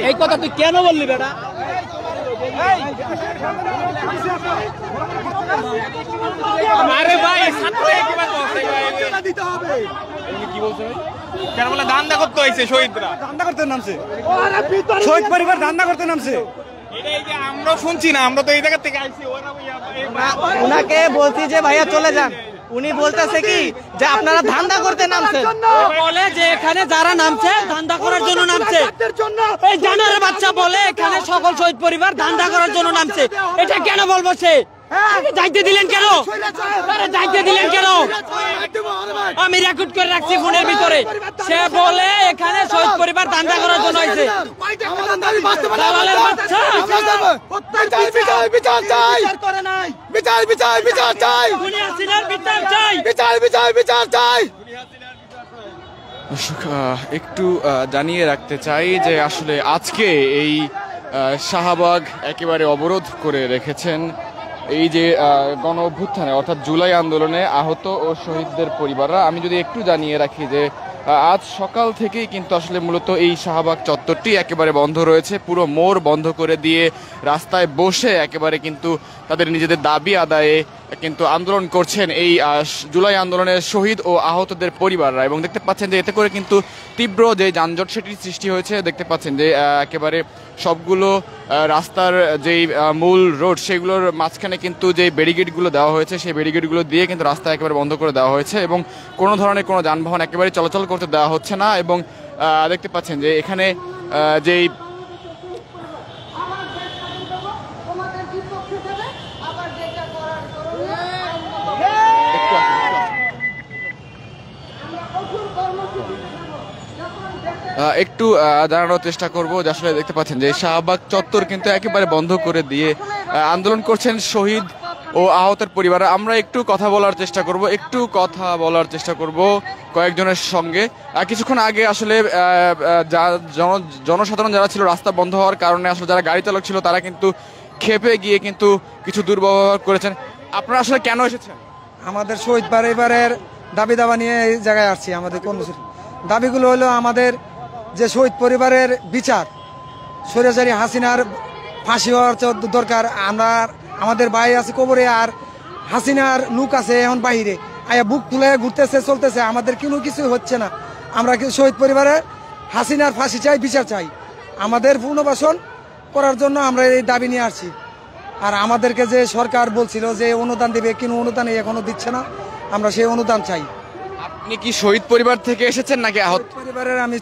এই কথা তুই কেন বললি বেটা? আরে ভাই কি বলছে কেন বলে ধান্দা করতে হয়েছে? শহীদরা ধান্দা করতে নামছে, শহীদ পরিবার ধান্দা করতে নামছে। আমরা শুনছি না, আমরা তো এই জায়গা থেকে আইছি। উনাকে বলছি যে ভাইয়া চলে যান, উনি বলতেছে কি যে আপনারা ধান্দা করতে নামছেন, বলে যে এখানে যারা নামছে ধান্দা করার জন্য নামছে। এই জানোয়ারের বাচ্চা বলে এখানে সকল শহীদ পরিবার ধান্দা করার জন্য নামছে। এটা কেন বলবো? সে দায়িত্ব দিলেন কেন? দায়িত্ব দিলেন কেন? আমি রেকর্ড করে রাখছি ফোনের ভিতরে। সে বলে এখানে শহীদ পরিবার ধান্দা করার জন্য হয়েছে। একটু জানিয়ে রাখতে চাই যে আসলে আজকে এই শাহবাগ একেবারে অবরোধ করে রেখেছেন এই যে গণ অভ্যুত্থানে অর্থাৎ জুলাই আন্দোলনে আহত ও শহীদদের পরিবাররা। আমি যদি একটু জানিয়ে রাখি যে আজ সকাল থেকেই কিন্তু আসলে মূলত এই শাহবাগ চত্বরটি একেবারে বন্ধ রয়েছে, পুরো মোড় বন্ধ করে দিয়ে রাস্তায় বসে একেবারে কিন্তু তাদের নিজেদের দাবি আদায়ে কিন্তু আন্দোলন করছেন এই জুলাই আন্দোলনের শহীদ ও আহতদের পরিবাররা। এবং দেখতে পাচ্ছেন যে এতে করে কিন্তু তীব্র যে যানজট সেটির সৃষ্টি হয়েছে। দেখতে পাচ্ছেন যে একেবারে সবগুলো রাস্তার যেই মূল রোড সেগুলোর মাঝখানে কিন্তু যে ব্যারিকেডগুলো দেওয়া হয়েছে সেই ব্যারিকেডগুলো দিয়ে কিন্তু রাস্তা একেবারে বন্ধ করে দেওয়া হয়েছে এবং কোনো ধরনের কোনো যানবাহন একেবারে চলাচল করতে দেওয়া হচ্ছে না। এবং দেখতে পাচ্ছেন যে এখানে যেই একটু জানানোর চেষ্টা করব যে আসলে দেখতে পাচ্ছেন যে শাহবাগ চত্বর কিন্তু একেবারে বন্ধ করে দিয়ে আন্দোলন করছেন শহীদ ও আহতের পরিবার। আমরা একটু কথা বলার চেষ্টা করব কয়েকজনের সঙ্গে। কিছুক্ষণ আগে আসলে জনসাধারণ যারা ছিল রাস্তা বন্ধ হওয়ার কারণে আসলে যারা গাড়ি চালক ছিল তারা কিন্তু ক্ষেপে গিয়ে কিন্তু কিছু দুর্ব্যবহার করেছেন। আপনারা আসলে কেন এসেছেন? আমাদের শহীদ পরিবারের দাবি দাবা নিয়ে এই জায়গায় আসছি। আমাদের কোন দাবিগুলো হলো আমাদের যে শহীদ পরিবারের বিচার, স্বৈরাচারী হাসিনার ফাঁসি হওয়ার দরকার। আমাদের ভাই আছে কবরে, আর হাসিনার লোক আছে এখন বাহিরে আয়া বুক তুলে ঘুরতেছে চলতেছে, আমাদের কোনো কিছু হচ্ছে না। আমরা শহীদ পরিবারের হাসিনার ফাঁসি চাই, বিচার চাই। আমাদের পুনর্বাসন করার জন্য আমরা এই দাবি নিয়ে আসছি। আর আমাদেরকে যে সরকার বলছিল যে অনুদান দেবে, কিন্তু অনুদান এখনো দিচ্ছে না, আমরা সেই অনুদান চাই। আপনি কি শহীদ পরিবার থেকে এসেছেন নাকি আহত পরিবারের? আমি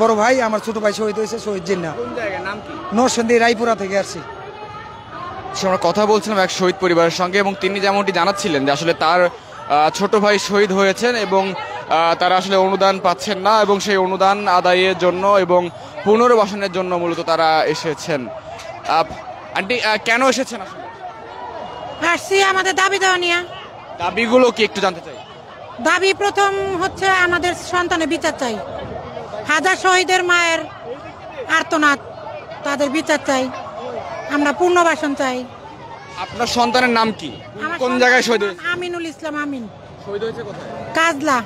বড় ভাই, আমার ছোট ভাই শহীদ হয়েছে, শহীদ জিন্না। নরসিংদী রায়পুরা থেকে আসছি। আমরা কথা বলছিলাম এক শহীদ পরিবারের সঙ্গে এবং তিনি যেমনটি জানাচ্ছিলেন যে আসলে তার ছোট ভাই শহীদ হয়েছেন এবং তারা আসলে অনুদান পাচ্ছেন না এবং সেই অনুদান আদায়ের জন্য এবং পুনর্বাসনের জন্য মূলত তারা এসেছেন। আন্টি কেন এসেছেন? আসছি আমাদের দাবি দেওয়া নিয়ে। দাবিগুলো কি একটু জানতে চাই। দাবি প্রথম হচ্ছে আমাদের সন্তানের বিচার চাই। হাজার শহীদের মায়ের আর্তনাদ, তাদের বিচার চাই। আমরা পুনর্বাসন চাই। আপনার সন্তানের নাম কি? কোন জায়গায় শহীদ হয়েছে? আমিনুল ইসলাম আমিন। শহীদ হয়েছে কোথায়? কাজলা।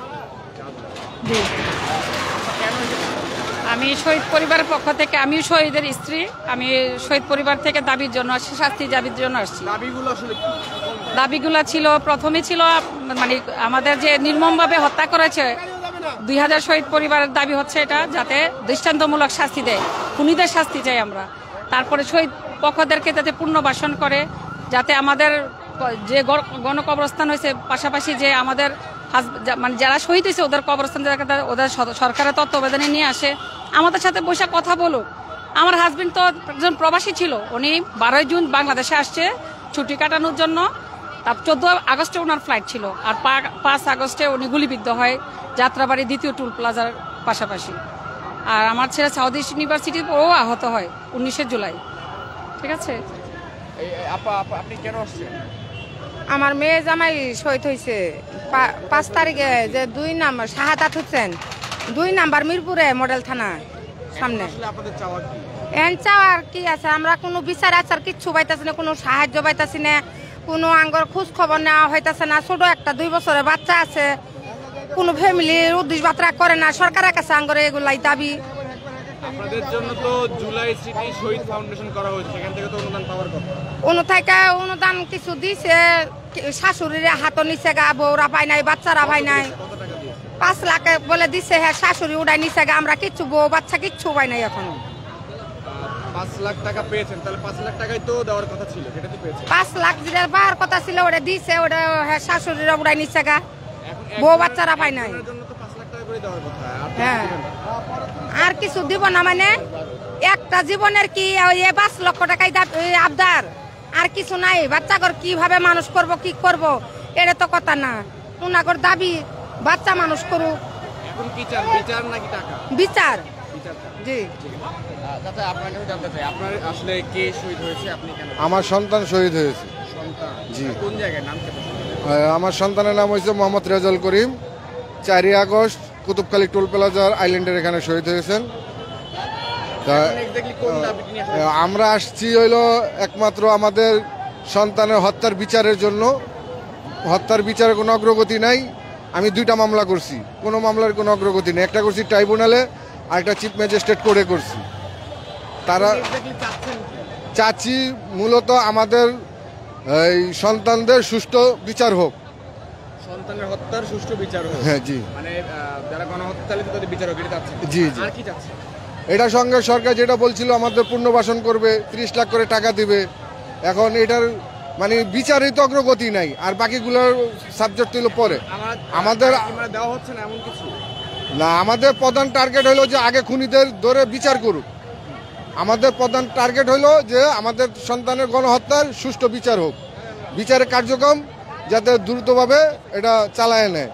আমি শহীদ পরিবারের পক্ষ থেকে, আমি শহীদের স্ত্রী, আমি শহীদ পরিবার থেকে দাবির জন্য আসছি, শাস্তি দাবির জন্য আসছি। দাবিগুলো ছিল, প্রথমে ছিল মানে আমাদের যে নির্মমভাবে হত্যা করেছে 2000 শহীদ পরিবারের দাবি হচ্ছে এটা যাতে দৃষ্টান্তমূলক শাস্তি দেয়, খুনিদের শাস্তি চাই আমরা। তারপরে শহীদ পক্ষদেরকে যাতে পুনর্বাসন করে, যাতে আমাদের যে গণকবরস্থান হয়েছে পাশাপাশি যে আমাদের মানে যারা শহীদ হয়েছে ওদের কবরস্থান ওদের সরকারের তত্ত্বাবধানে নিয়ে আসে, আমাদের সাথে বসে কথা বলুক। আমার হাজবেন্ড তো একজন প্রবাসী ছিল, উনি 12 জুন বাংলাদেশে আসছে ছুটি কাটানোর জন্য। তার 14 আগস্টে ওনার ফ্লাইট ছিল, আর 5 আগস্টে উনি গুলিবিদ্ধ হয় যাত্রাবাড়ি 2য় টুল প্লাজার পাশাপাশি। আর আমার ছেলে সাউথ ইস্ট ইউনিভার্সিটির ও আহত হয় 19 জুলাই। ঠিক আছে। আপনি কেন আসছেন? আমার মেয়ে জামাই শহীদ হয়েছে 5 তারিখে, যে 2 নাম্বার শাহাদাত হোসেন, 2 নাম্বার মিরপুরে মডেল থানা সামনে। এন চাওয়ার কি আছে, আমরা কোনো বিচার আচার কিচ্ছু পাইতেছি না, কোনো সাহায্য পাইতেছি না, কোনো আঙ্গর খোঁজ খবর নেওয়া হইতেছে না। ছোট একটা 2 বছরের বাচ্চা আছে, কোনো ফ্যামিলির উদ্দেশ্য বার্তা করে না। সরকারের কাছে আঙ্গরে এগুলাই দাবি। আপনাদের জন্য তো জুলাই স্মৃতি শহীদ ফাউন্ডেশন করা হয়েছে, সেখান থেকে তো অনুদান পাওয়ার কথা। অনুদান কিছু দিছে, শাশুড়ির হাতও নিচে গা, বউরা পাই নাই, বাচ্চারা পাই নাই। 5 লাখ বলে দিছে, হ্যাঁ শাশুড়ি উড়াই নিচে গা, আমরা কিচ্ছু বউ বাচ্চা কিচ্ছু পাই নাই এখনো। 5 লাখ টাকা পেয়েছেন, তাহলে 5 লাখ টাকাই তো দেওয়ার কথা ছিল, সেটা তো পেয়েছেন। 5 লাখ যেটা পাওয়ার কথা ছিল ওটা দিছে, ওটা হ্যাঁ শাশুড়িরা উড়াই নিচে গা, বউ বাচ্চারা পাই নাই। হ্যাঁ আর কিছু দিব না, মানে একটা জীবনের কি 5 লক্ষ টাকাই আবদার, আর কিছু নাই। বাচ্চাগর কিভাবে মানুষ করব, কি করব, এটা তো কথা না। উনাগর দাবি বাচ্চা মানুষ করুক। এখন কি চান, বিচার নাকি টাকা? বিচার। জি চাচা, আপনার কাছে জানতে চাই, আপনার আসলে কে শহীদ হয়েছে, আপনি কেন? আমার সন্তান শহীদ হয়েছে। সন্তান? জি। কোন জায়গায়, নাম কি? আমার সন্তানের নাম হয়েছে মোহাম্মদ রেজাউল করিম। 4 আগস্ট কুতুবখালী টোল প্লাজার আইল্যান্ডের এখানে শহীদ হয়েছেন। আমরা আসছি হইলো একমাত্র আমাদের সন্তানের হত্যার বিচারের জন্য। হত্যার বিচারে কোনো অগ্রগতি নাই। আমি 2টা মামলা করছি, কোনো মামলার কোনো অগ্রগতি নেই। একটা করছি ট্রাইব্যুনালে, আর একটা চিফ ম্যাজিস্ট্রেট কোর্টে করছি। তারা চাচ্ছি মূলত আমাদের এই সন্তানদের সুষ্ঠু বিচার হোক, সন্তানের হত্যার সুষ্ঠু বিচার হোক। হ্যাঁ জি, মানে যারা গণহত্যা চালিত তাদের বিচার হোক, এটা চাচ্ছেন? জি জি। আর কি চাচ্ছেন? এটার সঙ্গে সরকার যেটা বলছিল আমাদের পুনর্বাসন করবে, 30 লাখ করে টাকা দিবে। এখন এটার মানে বিচারিত অগ্রগতি নাই, আর বাকিগুলোর সাবজেক্ট হলো পরে। আমাদের দেওয়া হচ্ছে না এমন কিছু না, আমাদের প্রধান টার্গেট হলো যে আগে খুনিদের ধরে বিচার করুক। আমাদের প্রধান টার্গেট হলো যে আমাদের সন্তানের গণহত্যার সুষ্ঠু বিচার হোক, বিচারের কার্যক্রম যাতে দ্রুতভাবে এটা চালায় নেয়।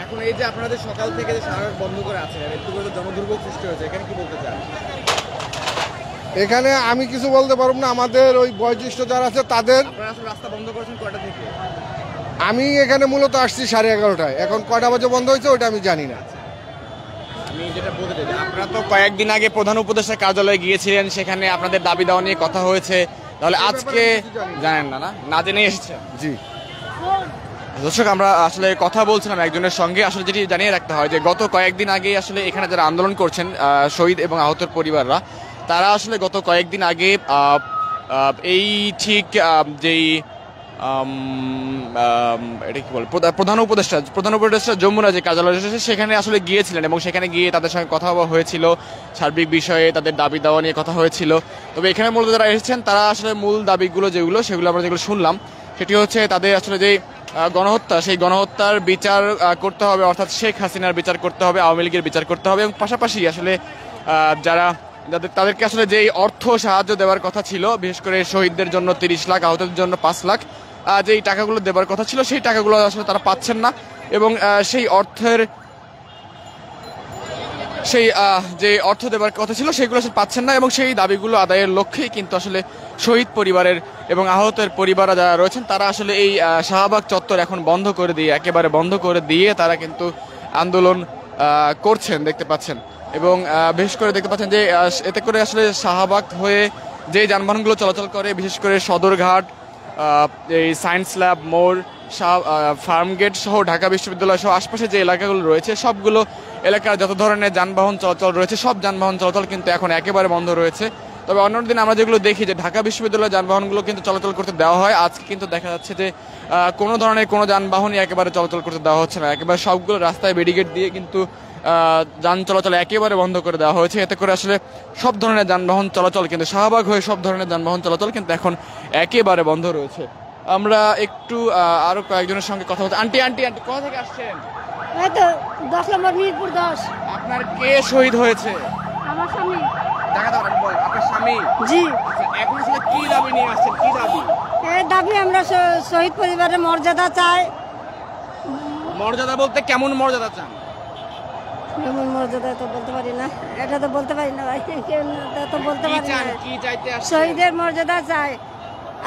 এখন এই যে আপনাদের সকাল থেকে যে সারা বন্ধ করে আছে, একটু করে জনদুর্ভোগ সৃষ্টি হয়েছে, এখানে কি বলতে চান? এখানে আমি কিছু বলতে পারব না। আমাদের ওই বয়োজ্যেষ্ঠ যারা আছে তাদের, আপনারা আসলে রাস্তা বন্ধ করেছেন কয়টা থেকে? আমি এখানে মূলত আসছি 11:30টায়। এখন কয়টা বাজে বন্ধ হয়েছে ওটা আমি জানি না। আমি যেটা বলতে চাই, আপনারা তো কয়েকদিন আগে প্রধান উপদেষ্টার কার্যালয়ে গিয়েছিলেন, সেখানে আপনাদের দাবি দেওয়া নিয়ে কথা হয়েছে, তাহলে আজকে জানেন না? না জেনে এসেছেন? জি দর্শক, আমরা আসলে কথা বলছিলাম একজনের সঙ্গে। আসলে যেটি জানিয়ে রাখতে হয় যে গত কয়েকদিন আগে আসলে এখানে যারা আন্দোলন করছেন, শহীদ এবং আহতের পরিবাররা, তারা আসলে গত কয়েকদিন আগে এই ঠিক যেই এটা কি বলে প্রধান উপদেষ্টা যমুনা যে কার্যালয় রয়েছে সেখানে আসলে গিয়েছিলেন, এবং সেখানে গিয়ে তাদের সঙ্গে কথা হয়েছিল, সার্বিক বিষয়ে তাদের দাবি দেওয়া নিয়ে কথা হয়েছিল। তবে এখানে মূলত যারা এসেছেন তারা আসলে মূল দাবিগুলো সেগুলো আমরা যেগুলো শুনলাম, সেটি হচ্ছে তাদের আসলে যে গণহত্যা, সেই গণহত্যার বিচার করতে হবে, অর্থাৎ শেখ হাসিনার বিচার করতে হবে, আওয়ামী লীগের বিচার করতে হবে, এবং পাশাপাশি আসলে তাদেরকে আসলে যেই অর্থ সাহায্য দেওয়ার কথা ছিল, বিশেষ করে শহীদদের জন্য 30 লাখ, আহতদের জন্য 5 লাখ, যেই টাকাগুলো দেওয়ার কথা ছিল সেই টাকাগুলো আসলে তারা পাচ্ছেন না, এবং সেই অর্থের যে অর্থ দেওয়ার কথা ছিল সেগুলো আসলে পাচ্ছেন না, এবং সেই দাবিগুলো আদায়ের লক্ষ্যেই কিন্তু আসলে শহীদ পরিবারের এবং আহতের পরিবাররা যারা রয়েছেন তারা আসলে এই শাহবাগ চত্বর এখন বন্ধ করে দিয়ে, একেবারে বন্ধ করে দিয়ে তারা কিন্তু আন্দোলন করছেন, দেখতে পাচ্ছেন। এবং বিশেষ করে দেখতে পাচ্ছেন যে এতে করে আসলে শাহবাগ হয়ে যে যানবাহনগুলো চলাচল করে, বিশেষ করে সদরঘাট, এই সায়েন্স ল্যাব মোড়, ফার্মগেট সহ ঢাকা বিশ্ববিদ্যালয় সহ আশপাশে যে এলাকাগুলো রয়েছে সবগুলো এলাকার যত ধরনের যানবাহন চলাচল রয়েছে সব যানবাহন চলাচল কিন্তু এখন একেবারে বন্ধ রয়েছে। তবে অন্যান্য দিন আমরা যেগুলো দেখি যে ঢাকা বিশ্ববিদ্যালয়ের যানবাহনগুলো কিন্তু চলাচল করতে দেওয়া হয়, আজকে কিন্তু দেখা যাচ্ছে যে কোনো ধরনের কোনো যানবাহনই একেবারে চলাচল করতে দেওয়া হচ্ছে না, একেবারে সবগুলো রাস্তায় ব্যারিকেড দিয়ে কিন্তু যান চলাচল একেবারে বন্ধ করে দেওয়া হয়েছে। এতে করে আসলে সব ধরনের যানবাহন চলাচল কিন্তু শাহবাগ হয়ে সব ধরনের যানবাহন চলাচল কিন্তু এখন একেবারে বন্ধ রয়েছে। আমরা একটু আরো কয়েকজনের সঙ্গে কথা বলতে। আন্টি কোথা থেকে আসছেন? এই তো 10 নম্বর মিরপুর 10। আপনার কে শহীদ হয়েছে? আমার স্বামী। আপনার স্বামী? জি। এখন আসলে কি দাবি নিয়ে আসছেন, কি দাবি? এই দাবি আমরা শহীদ পরিবারের মর্যাদা চাই। মর্যাদা বলতে কেমন মর্যাদা চান? কেমন মর্যাদা তো বলতে পারি না, এটা তো বলতে পারি না ভাই, তো বলতে পারি না। কি চাইতে আসছেন? শহীদের মর্যাদা চাই,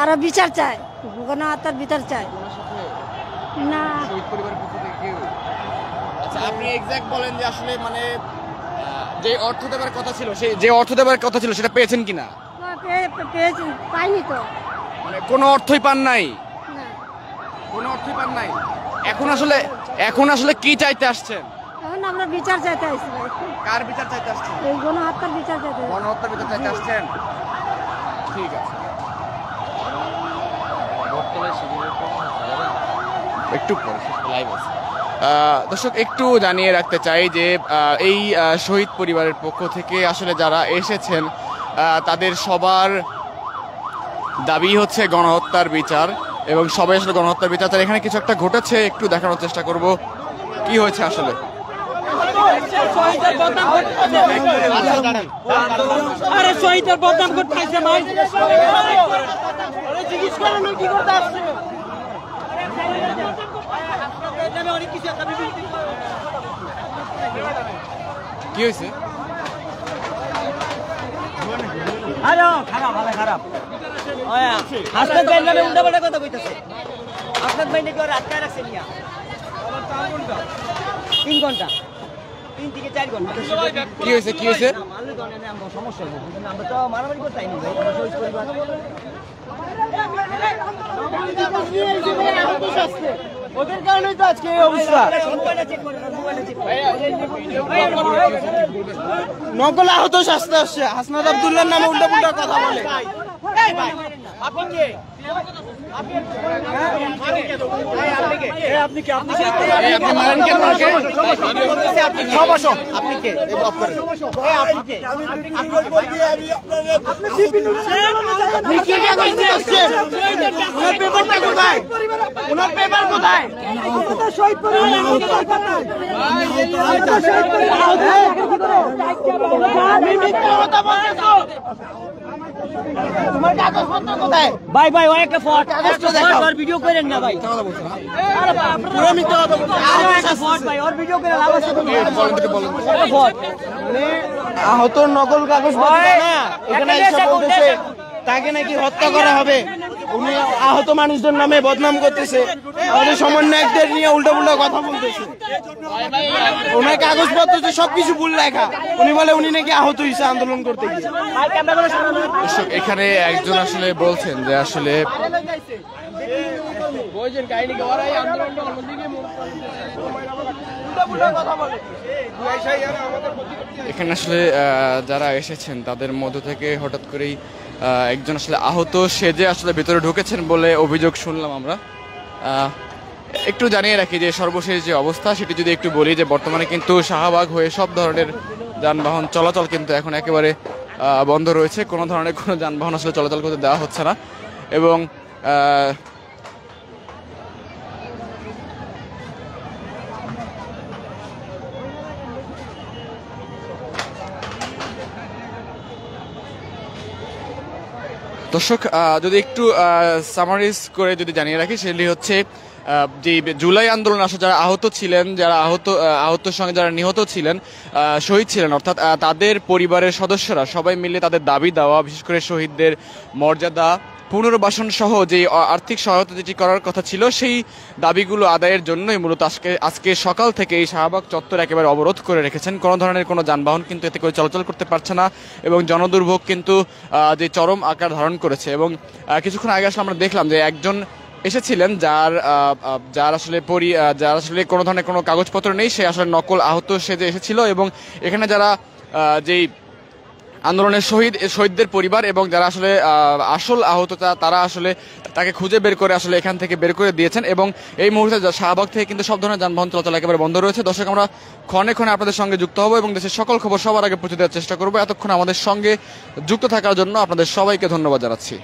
আর বিচার চাই, গণহত্যার বিচার চাই। না শহীদ পরিবারের পক্ষ থেকে কেউ? আচ্ছা, আপনি এক্সাক্ট বলেন যে আসলে মানে যে অর্থ দেওয়ার কথা ছিল, সেই যে অর্থ দেওয়ার কথা ছিল সেটা পেয়েছেন কিনা? পেয়েছি, পাইনি তো। মানে কোনো অর্থই পান নাই? না, কোনো অর্থই পান নাই। এখন আসলে কি চাইতে আসছেন? এখন আমরা বিচার চাইতে আসছি ভাই। কার বিচার চাইতে আসছেন? এই গণহত্যার বিচার চাইতে আসছি। গণহত্যার বিচার চাইতে আসছেন, ঠিক আছে। একটু পরে লাইভ আছে। দর্শক একটু জানিয়ে রাখতে চাই যে এই শহীদ পরিবারের পক্ষ থেকে আসলে যারা এসেছেন তাদের সবার দাবি হচ্ছে গণহত্যার বিচার, এবং সবাই আসলে গণহত্যার বিচার চায়। এখানে কিছু একটা ঘটেছে, একটু দেখানোর চেষ্টা করব কি হয়েছে আসলে। আরে শহীদের বদনাম করতে আসছে ভাই, জিজ্ঞেস করেন কি করতে আসছে। কি হয়েছে? খারাপ হাসনাত ভাই নামে উল্টাপাল্টা কথা কইতাছে। হাসনাত ভাই নাকি ওরা আটকায় রাখছে নিয়া 3 ঘন্টা 3 থেকে 4 ঘন্টা। কি হয়েছে? কি হয়েছে? সমস্যা আমরা তো মারামারি করতে আইনি ভাই, আমরা শহীদ পরিবার। ওদের কারণেই তো আজকে এই অবস্থা। নকল আহত শাস্তি আসছে, হাসনাত আব্দুল্লাহর নামে উল্টাপাল্টা কথা বলে। আপনি কে? আপনি কে? আপনি মারেন কেন? আপনি সব আসো। আপনি কে? আপনি কে? আপনি কি করতে আসছেন? ওনার পেপারটা কোথায়? ওনার পেপার কোথায়? শহীদ পরিবার ভাই ভাই ওই একটা ফটো আর ভিডিও করেন না ভাই, পুরো মিথ্যা কথা বলছেন। আর একটা ফটো ভাই ওর ভিডিও করে লাভ আছে? আহত নকল কাগজ না, এখানে এসে বলতেছে তাকে নাকি হত্যা করা হবে। উনি আহত মানুষদের নামে বদনাম করতেছে, আমাদের সমন্বয়কদের নিয়ে উল্টো কথা বলতেছে। ওনার কাগজপত্র সবকিছু ভুল লেখা, উনি বলে উনি নাকি আহত হয়েছে আন্দোলন করতে গিয়ে। এখানে একজন আসলে বলছেন যে আসলে এখানে আসলে যারা এসেছেন তাদের মধ্য থেকে হঠাৎ করেই একজন আসলে আহত সেজে আসলে ভিতরে ঢুকেছেন বলে অভিযোগ শুনলাম আমরা। একটু জানিয়ে রাখি যে সর্বশেষ যে অবস্থা সেটি যদি একটু বলি, যে বর্তমানে কিন্তু শাহবাগ হয়ে সব ধরনের যানবাহন চলাচল কিন্তু এখন একেবারে বন্ধ রয়েছে। কোনো ধরনের কোনো যানবাহন আসলে চলাচল করতে দেওয়া হচ্ছে না, এবং দর্শক যদি একটু সামারাইজ করে যদি জানিয়ে রাখি, সেটি হচ্ছে যে জুলাই আন্দোলন আসলে যারা আহত ছিলেন, যারা আহতর সঙ্গে যারা নিহত ছিলেন, শহীদ ছিলেন, অর্থাৎ তাদের পরিবারের সদস্যরা সবাই মিলে তাদের দাবি দেওয়া, বিশেষ করে শহীদদের মর্যাদা পুনর্বাসন সহ যে আর্থিক সহায়তা যেটি করার কথা ছিল, সেই দাবিগুলো আদায়ের জন্যই মূলত আজকে সকাল থেকে এই শাহবাগ চত্বর একেবারে অবরোধ করে রেখেছেন। কোনো ধরনের কোনো যানবাহন কিন্তু এতে করে চলাচল করতে পারছে না, এবং জনদুর্ভোগ কিন্তু যে চরম আকার ধারণ করেছে। এবং কিছুক্ষণ আগে আসলে আমরা দেখলাম যে একজন এসেছিলেন যার আসলে কোনো ধরনের কোনো কাগজপত্র নেই, সে আসলে নকল আহত সেজে এসেছিল, এবং এখানে যারা যেই আন্দোলনের শহীদদের পরিবার এবং যারা আসলে আসল আহত তারা আসলে তাকে খুঁজে বের করে আসলে এখান থেকে বের করে দিয়েছেন, এবং এই মুহূর্তে শাহবাগ থেকে কিন্তু সব ধরনের যানবাহন চলাচল একেবারে বন্ধ রয়েছে। দর্শক, আমরা ক্ষণে ক্ষণে আপনাদের সঙ্গে যুক্ত হব এবং দেশের সকল খবর সবার আগে পৌঁছে দেওয়ার চেষ্টা করবো। এতক্ষণ আমাদের সঙ্গে যুক্ত থাকার জন্য আপনাদের সবাইকে ধন্যবাদ জানাচ্ছি।